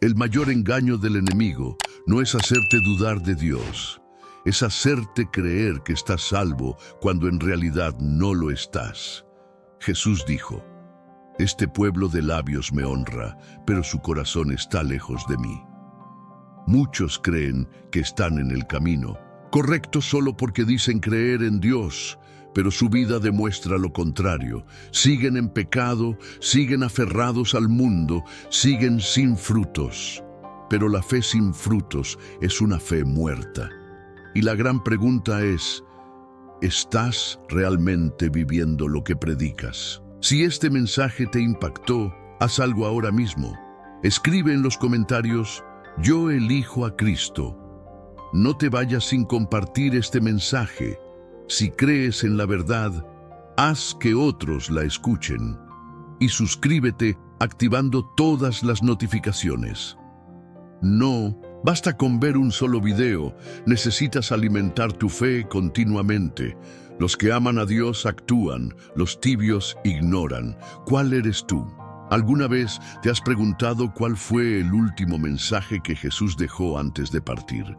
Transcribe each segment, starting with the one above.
El mayor engaño del enemigo no es hacerte dudar de Dios, es hacerte creer que estás salvo cuando en realidad no lo estás. Jesús dijo: este pueblo de labios me honra, pero su corazón está lejos de mí. Muchos creen que están en el camino, correcto solo porque dicen creer en Dios, pero su vida demuestra lo contrario. Siguen en pecado, siguen aferrados al mundo, siguen sin frutos. Pero la fe sin frutos es una fe muerta. Y la gran pregunta es: ¿estás realmente viviendo lo que predicas? Si este mensaje te impactó, haz algo ahora mismo. Escribe en los comentarios: yo elijo a Cristo. No te vayas sin compartir este mensaje. Si crees en la verdad, haz que otros la escuchen. Y suscríbete activando todas las notificaciones. No basta con ver un solo video, necesitas alimentar tu fe continuamente. Los que aman a Dios actúan, los tibios ignoran. ¿Cuál eres tú? ¿Alguna vez te has preguntado cuál fue el último mensaje que Jesús dejó antes de partir?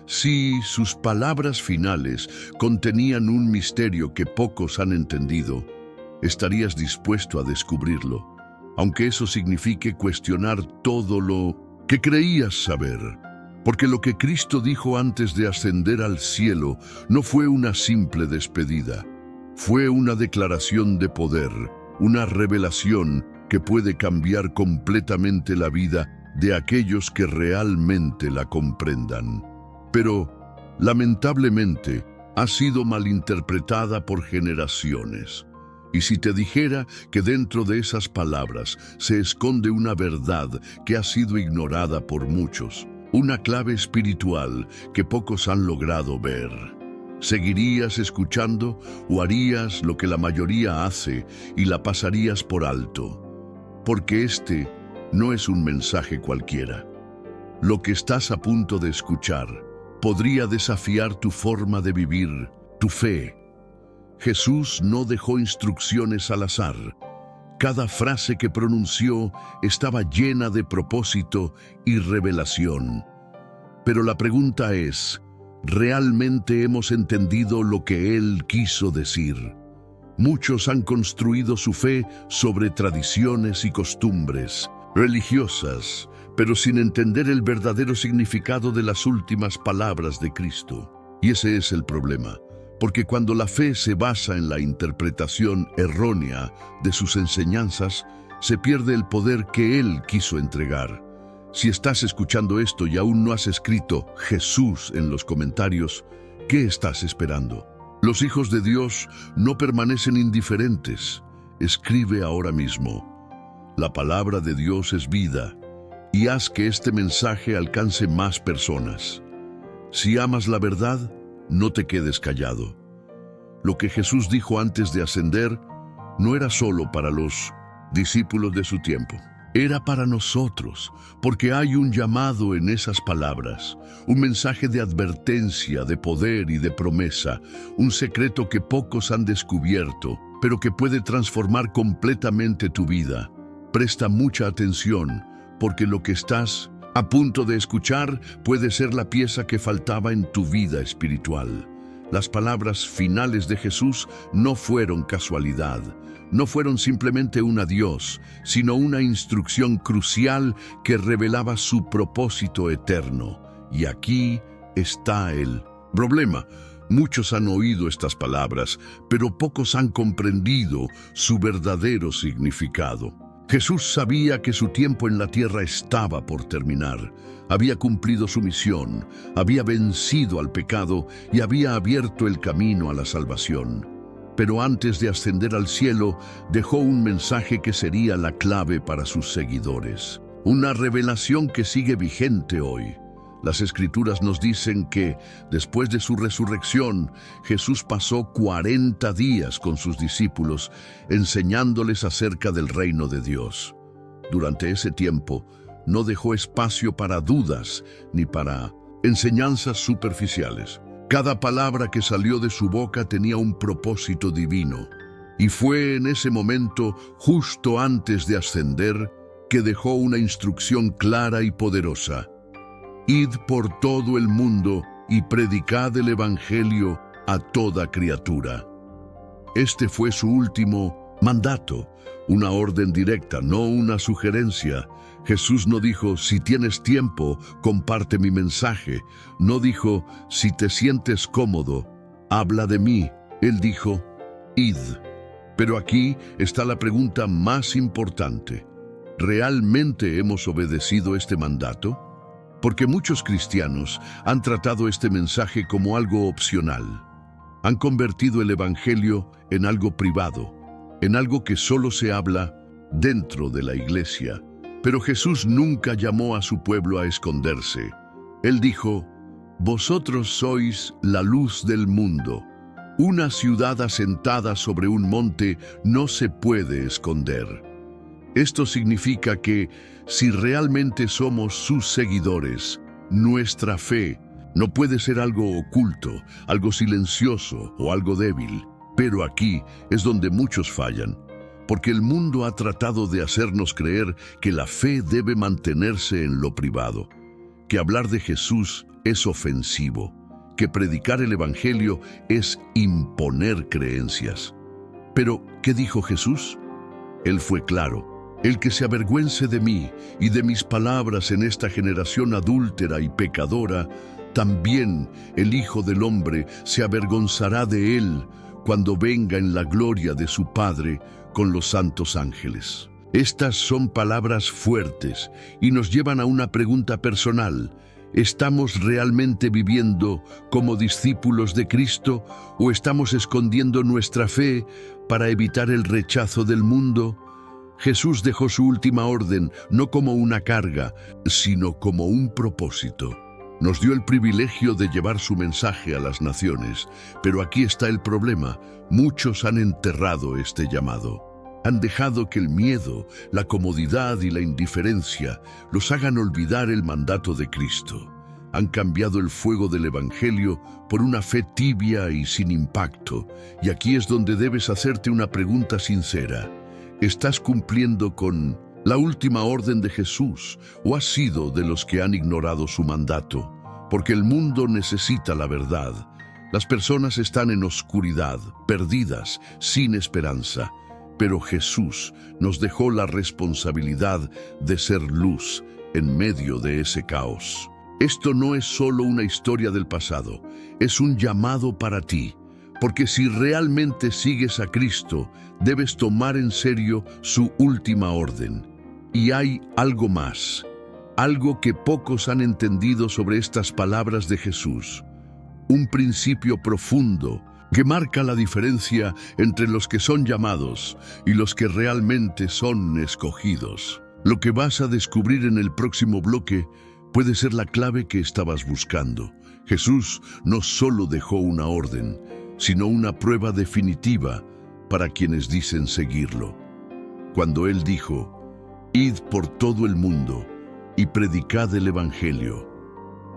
Si sus palabras finales contenían un misterio que pocos han entendido, estarías dispuesto a descubrirlo, aunque eso signifique cuestionar todo lo que creías saber. Porque lo que Cristo dijo antes de ascender al cielo no fue una simple despedida, fue una declaración de poder, una revelación que puede cambiar completamente la vida de aquellos que realmente la comprendan. Pero, lamentablemente, ha sido malinterpretada por generaciones. Y si te dijera que dentro de esas palabras se esconde una verdad que ha sido ignorada por muchos, una clave espiritual que pocos han logrado ver, ¿seguirías escuchando o harías lo que la mayoría hace y la pasarías por alto? Porque este no es un mensaje cualquiera. Lo que estás a punto de escuchar podría desafiar tu forma de vivir, tu fe. Jesús no dejó instrucciones al azar. Cada frase que pronunció estaba llena de propósito y revelación. Pero la pregunta es: ¿realmente hemos entendido lo que Él quiso decir? Muchos han construido su fe sobre tradiciones y costumbres religiosas, pero sin entender el verdadero significado de las últimas palabras de Cristo. Y ese es el problema, porque cuando la fe se basa en la interpretación errónea de sus enseñanzas, se pierde el poder que Él quiso entregar. Si estás escuchando esto y aún no has escrito Jesús en los comentarios, ¿qué estás esperando? Los hijos de Dios no permanecen indiferentes. Escribe ahora mismo: la palabra de Dios es vida, y haz que este mensaje alcance más personas. Si amas la verdad, no te quedes callado. Lo que Jesús dijo antes de ascender no era solo para los discípulos de su tiempo. Era para nosotros, porque hay un llamado en esas palabras, un mensaje de advertencia, de poder y de promesa, un secreto que pocos han descubierto, pero que puede transformar completamente tu vida. Presta mucha atención, porque lo que estás a punto de escuchar puede ser la pieza que faltaba en tu vida espiritual. Las palabras finales de Jesús no fueron casualidad, no fueron simplemente un adiós, sino una instrucción crucial que revelaba su propósito eterno. Y aquí está el problema. Muchos han oído estas palabras, pero pocos han comprendido su verdadero significado. Jesús sabía que su tiempo en la tierra estaba por terminar. Había cumplido su misión, había vencido al pecado y había abierto el camino a la salvación. Pero antes de ascender al cielo, dejó un mensaje que sería la clave para sus seguidores. Una revelación que sigue vigente hoy. Las Escrituras nos dicen que, después de su resurrección, Jesús pasó 40 días con sus discípulos, enseñándoles acerca del reino de Dios. Durante ese tiempo, no dejó espacio para dudas ni para enseñanzas superficiales. Cada palabra que salió de su boca tenía un propósito divino. Y fue en ese momento, justo antes de ascender, que dejó una instrucción clara y poderosa. Id por todo el mundo y predicad el Evangelio a toda criatura. Este fue su último mandato, una orden directa, no una sugerencia. Jesús no dijo, si tienes tiempo, comparte mi mensaje. No dijo, si te sientes cómodo, habla de mí. Él dijo, id. Pero aquí está la pregunta más importante. ¿Realmente hemos obedecido este mandato? Porque muchos cristianos han tratado este mensaje como algo opcional. Han convertido el Evangelio en algo privado, en algo que solo se habla dentro de la iglesia. Pero Jesús nunca llamó a su pueblo a esconderse. Él dijo, vosotros sois la luz del mundo. Una ciudad asentada sobre un monte no se puede esconder. Esto significa que, si realmente somos sus seguidores, nuestra fe no puede ser algo oculto, algo silencioso o algo débil. Pero aquí es donde muchos fallan, porque el mundo ha tratado de hacernos creer que la fe debe mantenerse en lo privado, que hablar de Jesús es ofensivo, que predicar el Evangelio es imponer creencias. Pero, ¿qué dijo Jesús? Él fue claro. El que se avergüence de mí y de mis palabras en esta generación adúltera y pecadora, también el Hijo del Hombre se avergonzará de él cuando venga en la gloria de su Padre con los santos ángeles. Estas son palabras fuertes y nos llevan a una pregunta personal. ¿Estamos realmente viviendo como discípulos de Cristo o estamos escondiendo nuestra fe para evitar el rechazo del mundo? Jesús dejó su última orden no como una carga, sino como un propósito. Nos dio el privilegio de llevar su mensaje a las naciones, pero aquí está el problema. Muchos han enterrado este llamado. Han dejado que el miedo, la comodidad y la indiferencia los hagan olvidar el mandato de Cristo. Han cambiado el fuego del Evangelio por una fe tibia y sin impacto. Y aquí es donde debes hacerte una pregunta sincera. ¿Estás cumpliendo con la última orden de Jesús o has sido de los que han ignorado su mandato? Porque el mundo necesita la verdad. Las personas están en oscuridad, perdidas, sin esperanza. Pero Jesús nos dejó la responsabilidad de ser luz en medio de ese caos. Esto no es solo una historia del pasado, es un llamado para ti. Porque si realmente sigues a Cristo, debes tomar en serio su última orden. Y hay algo más, algo que pocos han entendido sobre estas palabras de Jesús. Un principio profundo que marca la diferencia entre los que son llamados y los que realmente son escogidos. Lo que vas a descubrir en el próximo bloque puede ser la clave que estabas buscando. Jesús no solo dejó una orden, sino una prueba definitiva para quienes dicen seguirlo. Cuando Él dijo, id por todo el mundo y predicad el Evangelio,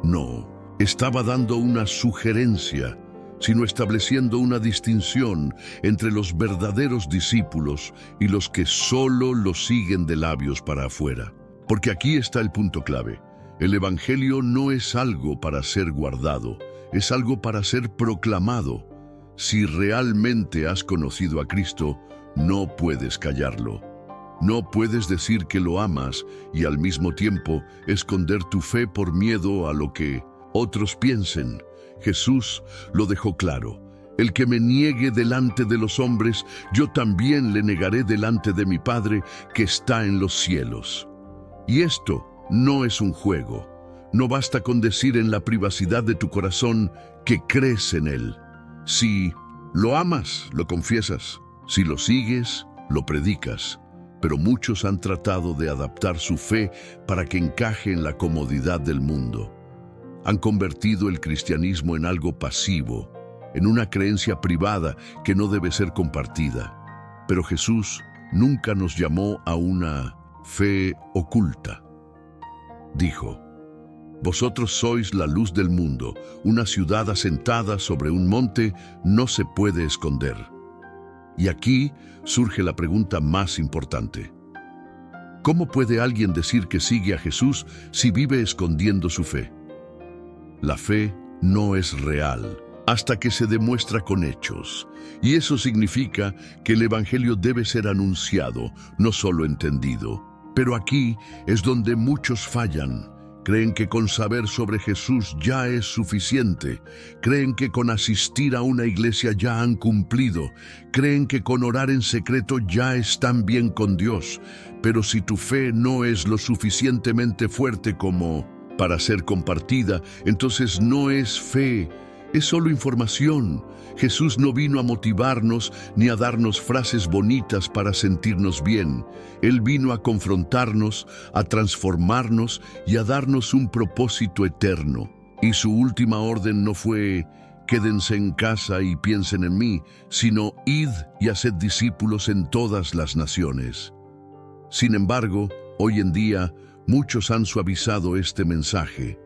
no estaba dando una sugerencia, sino estableciendo una distinción entre los verdaderos discípulos y los que solo lo siguen de labios para afuera. Porque aquí está el punto clave. El Evangelio no es algo para ser guardado, es algo para ser proclamado. Si realmente has conocido a Cristo, no puedes callarlo. No puedes decir que lo amas y al mismo tiempo esconder tu fe por miedo a lo que otros piensen. Jesús lo dejó claro. El que me niegue delante de los hombres, yo también le negaré delante de mi Padre que está en los cielos. Y esto no es un juego. No basta con decir en la privacidad de tu corazón que crees en Él. Si lo amas, lo confiesas. Si lo sigues, lo predicas. Pero muchos han tratado de adaptar su fe para que encaje en la comodidad del mundo. Han convertido el cristianismo en algo pasivo, en una creencia privada que no debe ser compartida. Pero Jesús nunca nos llamó a una fe oculta. Dijo, vosotros sois la luz del mundo, una ciudad asentada sobre un monte no se puede esconder. Y aquí surge la pregunta más importante. ¿Cómo puede alguien decir que sigue a Jesús si vive escondiendo su fe? La fe no es real hasta que se demuestra con hechos. Y eso significa que el Evangelio debe ser anunciado, no solo entendido. Pero aquí es donde muchos fallan. Creen que con saber sobre Jesús ya es suficiente. Creen que con asistir a una iglesia ya han cumplido. Creen que con orar en secreto ya están bien con Dios. Pero si tu fe no es lo suficientemente fuerte como para ser compartida, entonces no es fe. Es solo información. Jesús no vino a motivarnos ni a darnos frases bonitas para sentirnos bien. Él vino a confrontarnos, a transformarnos y a darnos un propósito eterno. Y su última orden no fue «quédense en casa y piensen en mí», sino «id y haced discípulos en todas las naciones». Sin embargo, hoy en día, muchos han suavizado este mensaje.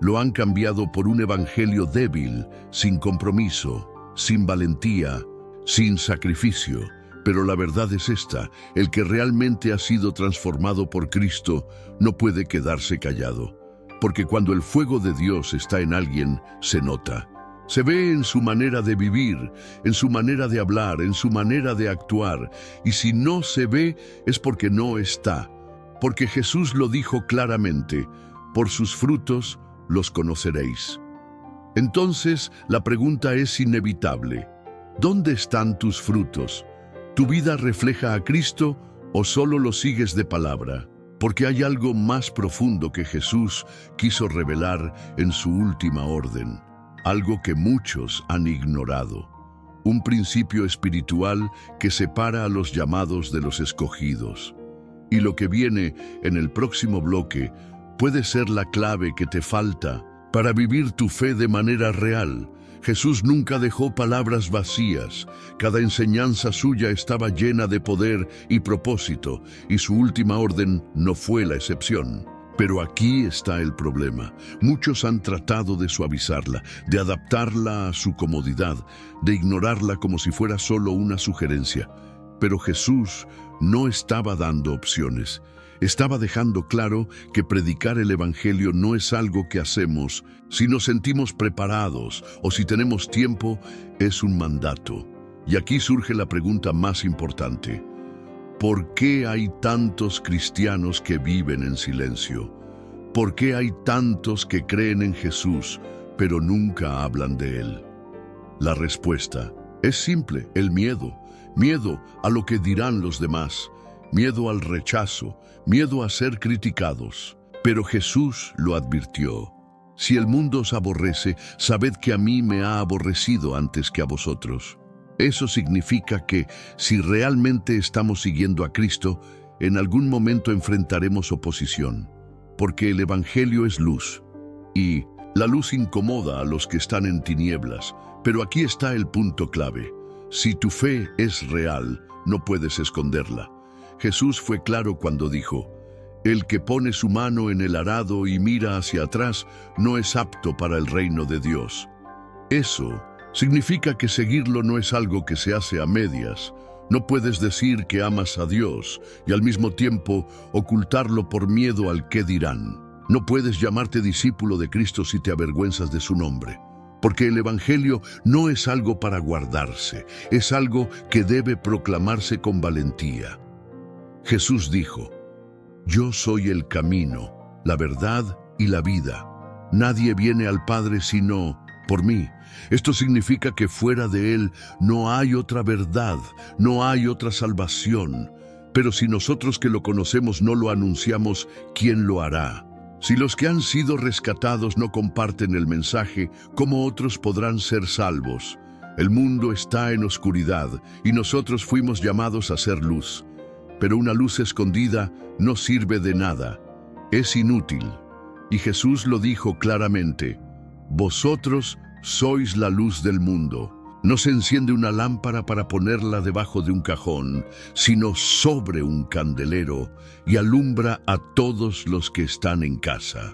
Lo han cambiado por un evangelio débil, sin compromiso, sin valentía, sin sacrificio. Pero la verdad es esta: el que realmente ha sido transformado por Cristo no puede quedarse callado. Porque cuando el fuego de Dios está en alguien, se nota. Se ve en su manera de vivir, en su manera de hablar, en su manera de actuar. Y si no se ve, es porque no está. Porque Jesús lo dijo claramente: por sus frutos los conoceréis. Entonces, la pregunta es inevitable: ¿dónde están tus frutos? ¿Tu vida refleja a Cristo o solo lo sigues de palabra? Porque hay algo más profundo que Jesús quiso revelar en su última orden, algo que muchos han ignorado. Un principio espiritual que separa a los llamados de los escogidos. Y lo que viene en el próximo bloque puede ser la clave que te falta para vivir tu fe de manera real. Jesús nunca dejó palabras vacías. Cada enseñanza suya estaba llena de poder y propósito, y su última orden no fue la excepción. Pero aquí está el problema. Muchos han tratado de suavizarla, de adaptarla a su comodidad, de ignorarla como si fuera solo una sugerencia. Pero Jesús no estaba dando opciones. Estaba dejando claro que predicar el Evangelio no es algo que hacemos si nos sentimos preparados o si tenemos tiempo, es un mandato. Y aquí surge la pregunta más importante: ¿por qué hay tantos cristianos que viven en silencio? ¿Por qué hay tantos que creen en Jesús, pero nunca hablan de Él? La respuesta es simple: el miedo. Miedo a lo que dirán los demás. Miedo al rechazo, miedo a ser criticados. Pero Jesús lo advirtió: si el mundo os aborrece, sabed que a mí me ha aborrecido antes que a vosotros. Eso significa que, si realmente estamos siguiendo a Cristo, en algún momento enfrentaremos oposición. Porque el Evangelio es luz, y la luz incomoda a los que están en tinieblas. Pero aquí está el punto clave: si tu fe es real, no puedes esconderla. Jesús fue claro cuando dijo: el que pone su mano en el arado y mira hacia atrás no es apto para el reino de Dios. Eso significa que seguirlo no es algo que se hace a medias. No puedes decir que amas a Dios y al mismo tiempo ocultarlo por miedo al qué dirán. No puedes llamarte discípulo de Cristo si te avergüenzas de su nombre. Porque el Evangelio no es algo para guardarse, es algo que debe proclamarse con valentía. Jesús dijo: yo soy el camino, la verdad y la vida. Nadie viene al Padre sino por mí. Esto significa que fuera de Él no hay otra verdad, no hay otra salvación. Pero si nosotros que lo conocemos no lo anunciamos, ¿quién lo hará? Si los que han sido rescatados no comparten el mensaje, ¿cómo otros podrán ser salvos? El mundo está en oscuridad y nosotros fuimos llamados a ser luz. Pero una luz escondida no sirve de nada, es inútil. Y Jesús lo dijo claramente: vosotros sois la luz del mundo. No se enciende una lámpara para ponerla debajo de un cajón, sino sobre un candelero, y alumbra a todos los que están en casa.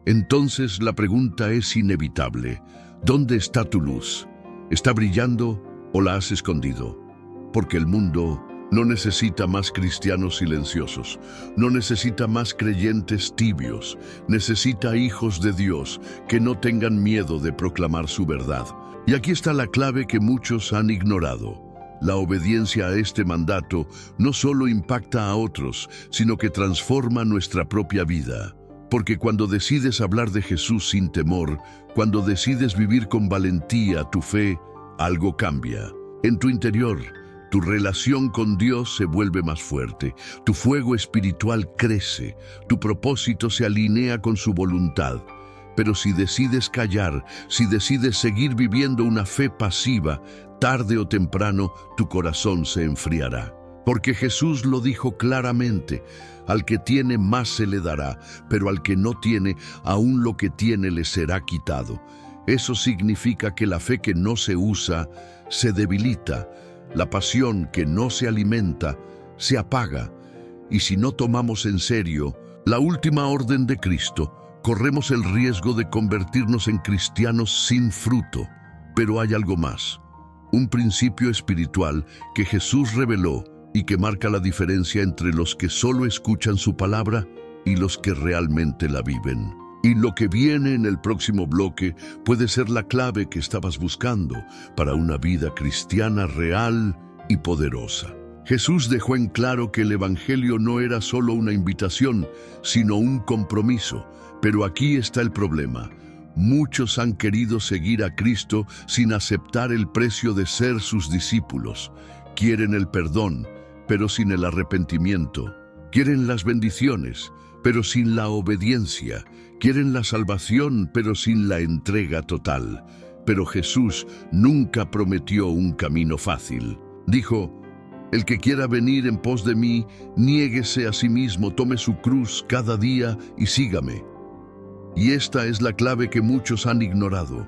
Entonces la pregunta es inevitable: ¿dónde está tu luz? ¿Está brillando o la has escondido? Porque el mundo No necesita más cristianos silenciosos, no necesita más creyentes tibios, necesita hijos de Dios que no tengan miedo de proclamar su verdad. Y aquí está la clave que muchos han ignorado. La obediencia a este mandato no solo impacta a otros, sino que transforma nuestra propia vida. Porque cuando decides hablar de Jesús sin temor, cuando decides vivir con valentía tu fe, algo cambia. En tu interior, tu relación con Dios se vuelve más fuerte, tu fuego espiritual crece, tu propósito se alinea con su voluntad. Pero si decides callar, si decides seguir viviendo una fe pasiva, tarde o temprano tu corazón se enfriará. Porque Jesús lo dijo claramente: al que tiene más se le dará, pero al que no tiene, aún lo que tiene le será quitado. Eso significa que la fe que no se usa se debilita, la pasión que no se alimenta se apaga. Y si no tomamos en serio la última orden de Cristo, corremos el riesgo de convertirnos en cristianos sin fruto. Pero hay algo más, un principio espiritual que Jesús reveló y que marca la diferencia entre los que solo escuchan su palabra y los que realmente la viven. Y lo que viene en el próximo bloque puede ser la clave que estabas buscando para una vida cristiana real y poderosa. Jesús dejó en claro que el Evangelio no era solo una invitación, sino un compromiso. Pero aquí está el problema. Muchos han querido seguir a Cristo sin aceptar el precio de ser sus discípulos. Quieren el perdón, pero sin el arrepentimiento. Quieren las bendiciones, pero sin la obediencia. Quieren la salvación, pero sin la entrega total. Pero Jesús nunca prometió un camino fácil. Dijo: el que quiera venir en pos de mí, niéguese a sí mismo, tome su cruz cada día y sígame. Y esta es la clave que muchos han ignorado.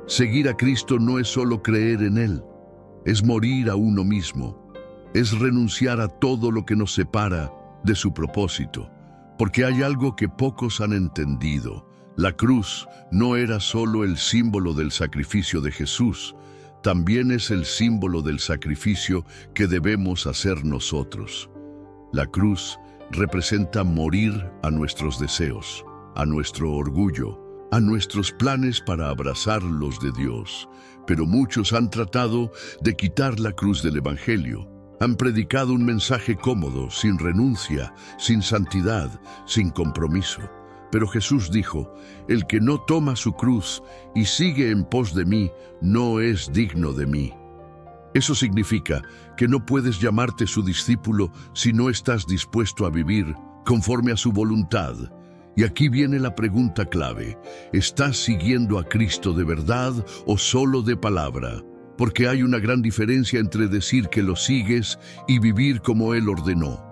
Seguir a Cristo no es solo creer en Él, es morir a uno mismo, es renunciar a todo lo que nos separa de su propósito. Porque hay algo que pocos han entendido. La cruz no era solo el símbolo del sacrificio de Jesús, también es el símbolo del sacrificio que debemos hacer nosotros. La cruz representa morir a nuestros deseos, a nuestro orgullo, a nuestros planes para abrazar los de Dios. Pero muchos han tratado de quitar la cruz del Evangelio. Han predicado un mensaje cómodo, sin renuncia, sin santidad, sin compromiso. Pero Jesús dijo: el que no toma su cruz y sigue en pos de mí, no es digno de mí. Eso significa que no puedes llamarte su discípulo si no estás dispuesto a vivir conforme a su voluntad. Y aquí viene la pregunta clave: ¿estás siguiendo a Cristo de verdad o solo de palabra? Porque hay una gran diferencia entre decir que lo sigues y vivir como Él ordenó.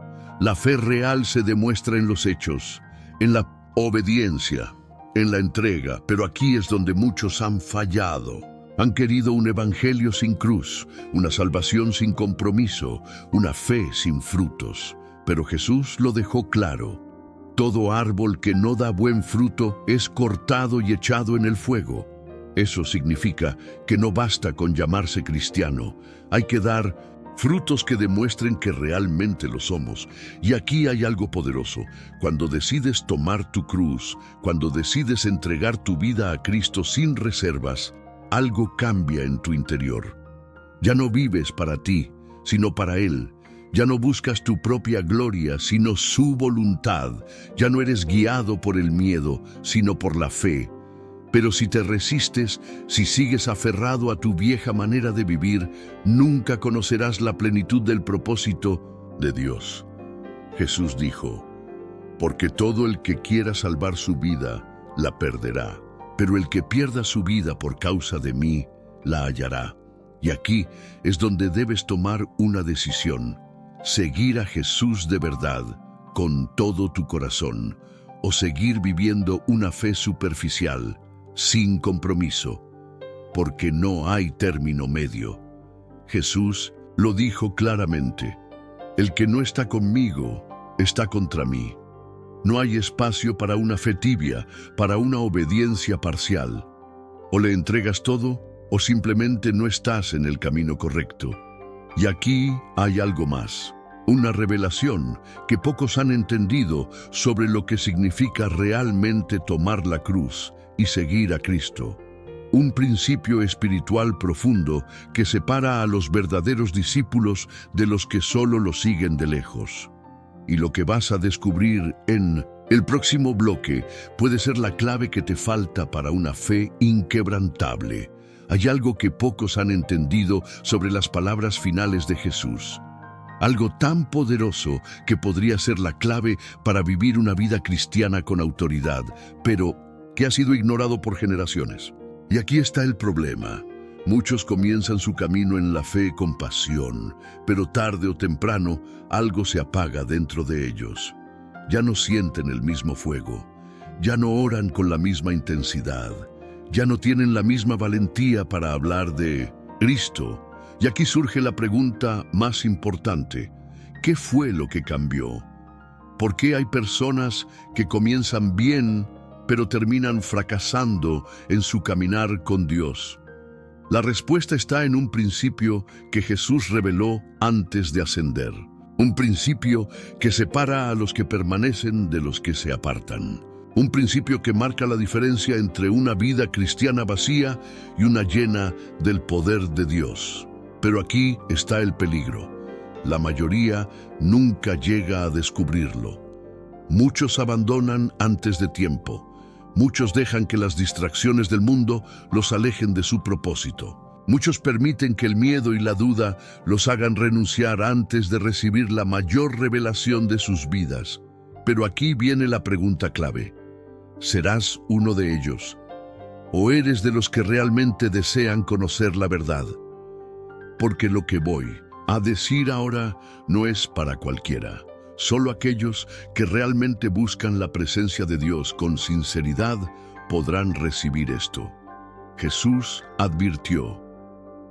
La fe real se demuestra en los hechos, en la obediencia, en la entrega. Pero aquí es donde muchos han fallado. Han querido un evangelio sin cruz, una salvación sin compromiso, una fe sin frutos. Pero Jesús lo dejó claro: todo árbol que no da buen fruto es cortado y echado en el fuego. Eso significa que no basta con llamarse cristiano, hay que dar frutos que demuestren que realmente lo somos. Y aquí hay algo poderoso. Cuando decides tomar tu cruz, cuando decides entregar tu vida a Cristo sin reservas, algo cambia en tu interior. Ya no vives para ti, sino para Él. Ya no buscas tu propia gloria, sino su voluntad. Ya no eres guiado por el miedo, sino por la fe. Pero si te resistes, si sigues aferrado a tu vieja manera de vivir, nunca conocerás la plenitud del propósito de Dios. Jesús dijo: porque todo el que quiera salvar su vida, la perderá. Pero el que pierda su vida por causa de mí, la hallará. Y aquí es donde debes tomar una decisión: seguir a Jesús de verdad, con todo tu corazón, o seguir viviendo una fe superficial, sin compromiso, porque no hay término medio. Jesús lo dijo claramente: el que no está conmigo, está contra mí. No hay espacio para una fe tibia, para una obediencia parcial. O le entregas todo, o simplemente no estás en el camino correcto. Y aquí hay algo más, una revelación que pocos han entendido sobre lo que significa realmente tomar la cruz y seguir a Cristo. Un principio espiritual profundo que separa a los verdaderos discípulos de los que solo lo siguen de lejos. Y lo que vas a descubrir en el próximo bloque puede ser la clave que te falta para una fe inquebrantable. Hay algo que pocos han entendido sobre las palabras finales de Jesús. Algo tan poderoso que podría ser la clave para vivir una vida cristiana con autoridad, pero que ha sido ignorado por generaciones. Y aquí está el problema. Muchos comienzan su camino en la fe con pasión, pero tarde o temprano algo se apaga dentro de ellos. Ya no sienten el mismo fuego, ya no oran con la misma intensidad, ya no tienen la misma valentía para hablar de Cristo. Y aquí surge la pregunta más importante: ¿qué fue lo que cambió? ¿Por qué hay personas que comienzan bien, pero terminan fracasando en su caminar con Dios? La respuesta está en un principio que Jesús reveló antes de ascender. Un principio que separa a los que permanecen de los que se apartan. Un principio que marca la diferencia entre una vida cristiana vacía y una llena del poder de Dios. Pero aquí está el peligro. La mayoría nunca llega a descubrirlo. Muchos abandonan antes de tiempo. Muchos dejan que las distracciones del mundo los alejen de su propósito. Muchos permiten que el miedo y la duda los hagan renunciar antes de recibir la mayor revelación de sus vidas. Pero aquí viene la pregunta clave. ¿Serás uno de ellos? ¿O eres de los que realmente desean conocer la verdad? Porque lo que voy a decir ahora no es para cualquiera. Solo aquellos que realmente buscan la presencia de Dios con sinceridad podrán recibir esto. Jesús advirtió: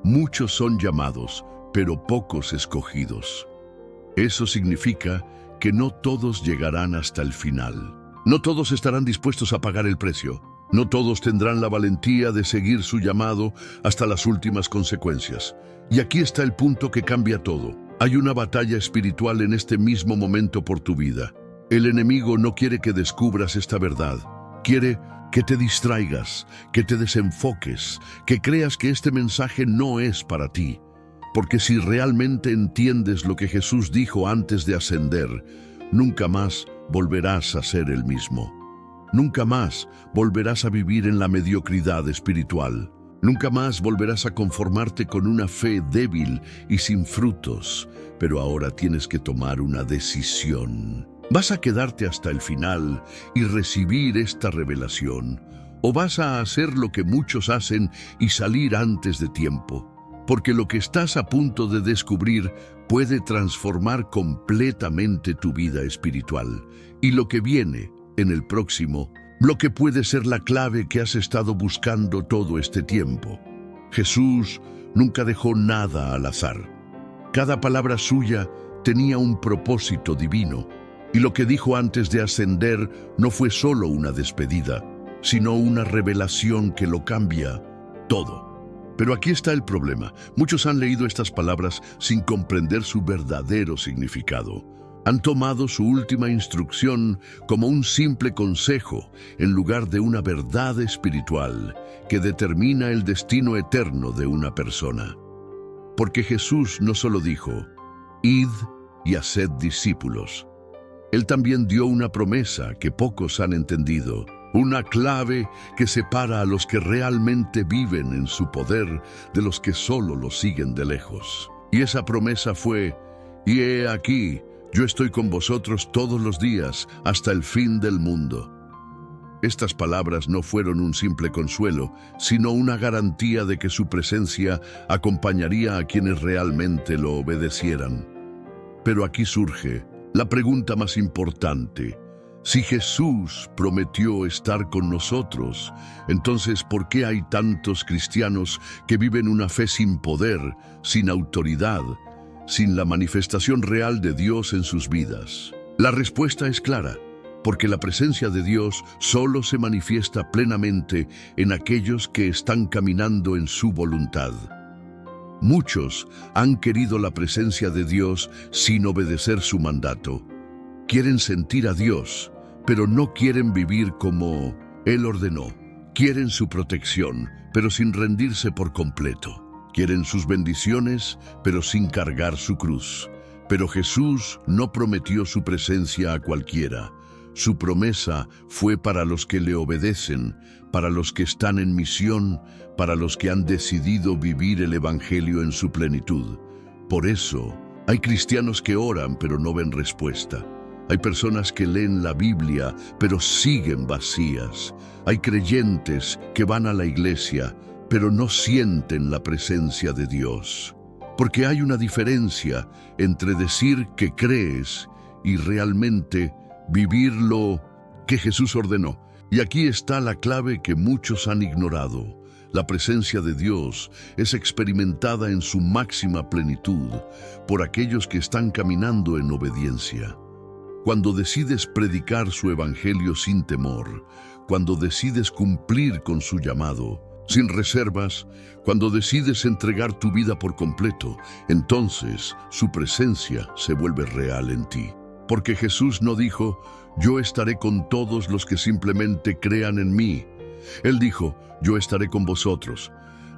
muchos son llamados, pero pocos escogidos. Eso significa que no todos llegarán hasta el final. No todos estarán dispuestos a pagar el precio. No todos tendrán la valentía de seguir su llamado hasta las últimas consecuencias. Y aquí está el punto que cambia todo. Hay una batalla espiritual en este mismo momento por tu vida. El enemigo no quiere que descubras esta verdad. Quiere que te distraigas, que te desenfoques, que creas que este mensaje no es para ti. Porque si realmente entiendes lo que Jesús dijo antes de ascender, nunca más volverás a ser el mismo. Nunca más volverás a vivir en la mediocridad espiritual. Nunca más volverás a conformarte con una fe débil y sin frutos. Pero ahora tienes que tomar una decisión. ¿Vas a quedarte hasta el final y recibir esta revelación? ¿O vas a hacer lo que muchos hacen y salir antes de tiempo? Porque lo que estás a punto de descubrir puede transformar completamente tu vida espiritual. Y lo que viene en el próximo, lo que puede ser la clave que has estado buscando todo este tiempo. Jesús nunca dejó nada al azar. Cada palabra suya tenía un propósito divino. Y lo que dijo antes de ascender no fue solo una despedida, sino una revelación que lo cambia todo. Pero aquí está el problema. Muchos han leído estas palabras sin comprender su verdadero significado. Han tomado su última instrucción como un simple consejo en lugar de una verdad espiritual que determina el destino eterno de una persona. Porque Jesús no solo dijo: id y haced discípulos. Él también dio una promesa que pocos han entendido, una clave que separa a los que realmente viven en su poder de los que solo lo siguen de lejos. Y esa promesa fue: y he aquí, yo estoy con vosotros todos los días hasta el fin del mundo. Estas palabras no fueron un simple consuelo, sino una garantía de que su presencia acompañaría a quienes realmente lo obedecieran. Pero aquí surge la pregunta más importante. Si Jesús prometió estar con nosotros, entonces ¿por qué hay tantos cristianos que viven una fe sin poder, sin autoridad, sin la manifestación real de Dios en sus vidas? La respuesta es clara, porque la presencia de Dios solo se manifiesta plenamente en aquellos que están caminando en su voluntad. Muchos han querido la presencia de Dios sin obedecer su mandato. Quieren sentir a Dios, pero no quieren vivir como Él ordenó. Quieren su protección, pero sin rendirse por completo. Quieren sus bendiciones, pero sin cargar su cruz. Pero Jesús no prometió su presencia a cualquiera. Su promesa fue para los que le obedecen, para los que están en misión, para los que han decidido vivir el Evangelio en su plenitud. Por eso, hay cristianos que oran pero no ven respuesta. Hay personas que leen la Biblia pero siguen vacías. Hay creyentes que van a la iglesia pero no sienten la presencia de Dios. Porque hay una diferencia entre decir que crees y realmente vivir lo que Jesús ordenó. Y aquí está la clave que muchos han ignorado. La presencia de Dios es experimentada en su máxima plenitud por aquellos que están caminando en obediencia. Cuando decides predicar su evangelio sin temor, cuando decides cumplir con su llamado, sin reservas, cuando decides entregar tu vida por completo, entonces su presencia se vuelve real en ti. Porque Jesús no dijo, yo estaré con todos los que simplemente crean en mí. Él dijo, yo estaré con vosotros,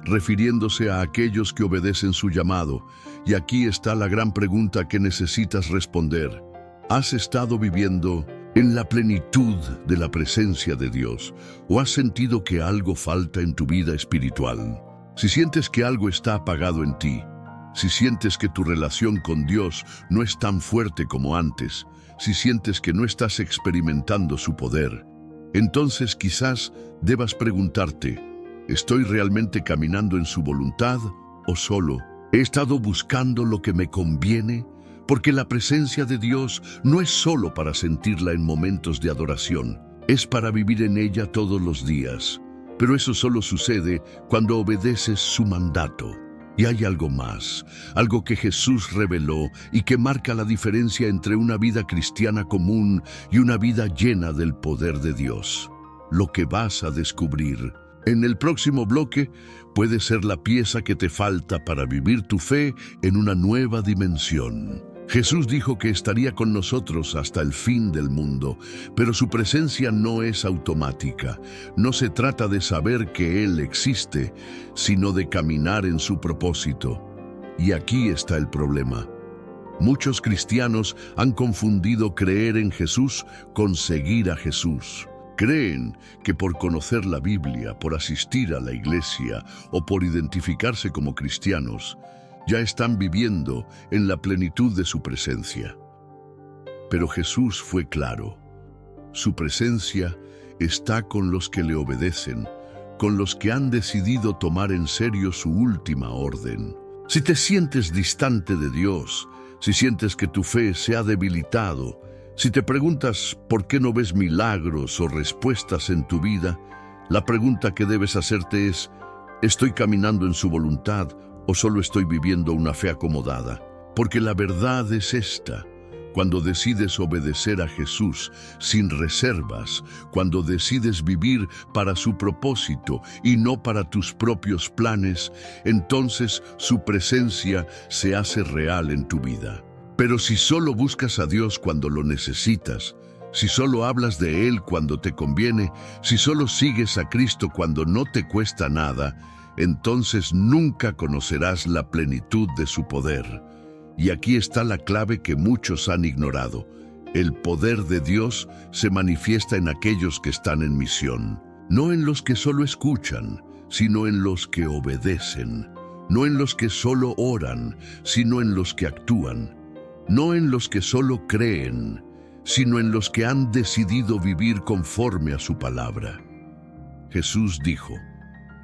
refiriéndose a aquellos que obedecen su llamado. Y aquí está la gran pregunta que necesitas responder. ¿Has estado viviendo en la plenitud de la presencia de Dios o has sentido que algo falta en tu vida espiritual? Si sientes que algo está apagado en ti, si sientes que tu relación con Dios no es tan fuerte como antes, si sientes que no estás experimentando su poder, entonces quizás debas preguntarte, ¿estoy realmente caminando en su voluntad o solo he estado buscando lo que me conviene? Porque la presencia de Dios no es solo para sentirla en momentos de adoración, es para vivir en ella todos los días. Pero eso solo sucede cuando obedeces su mandato. Y hay algo más, algo que Jesús reveló y que marca la diferencia entre una vida cristiana común y una vida llena del poder de Dios. Lo que vas a descubrir en el próximo bloque puede ser la pieza que te falta para vivir tu fe en una nueva dimensión. Jesús dijo que estaría con nosotros hasta el fin del mundo, pero su presencia no es automática. No se trata de saber que Él existe, sino de caminar en su propósito. Y aquí está el problema. Muchos cristianos han confundido creer en Jesús con seguir a Jesús. Creen que por conocer la Biblia, por asistir a la iglesia o por identificarse como cristianos, ya están viviendo en la plenitud de su presencia. Pero Jesús fue claro. Su presencia está con los que le obedecen, con los que han decidido tomar en serio su última orden. Si te sientes distante de Dios, si sientes que tu fe se ha debilitado, si te preguntas por qué no ves milagros o respuestas en tu vida, la pregunta que debes hacerte es, ¿estoy caminando en su voluntad o solo estoy viviendo una fe acomodada? Porque la verdad es esta. Cuando decides obedecer a Jesús sin reservas, cuando decides vivir para su propósito y no para tus propios planes, entonces su presencia se hace real en tu vida. Pero si solo buscas a Dios cuando lo necesitas, si solo hablas de Él cuando te conviene, si solo sigues a Cristo cuando no te cuesta nada, entonces nunca conocerás la plenitud de su poder. Y aquí está la clave que muchos han ignorado. El poder de Dios se manifiesta en aquellos que están en misión, no en los que solo escuchan, sino en los que obedecen, no en los que solo oran, sino en los que actúan, no en los que solo creen, sino en los que han decidido vivir conforme a su palabra. Jesús dijo,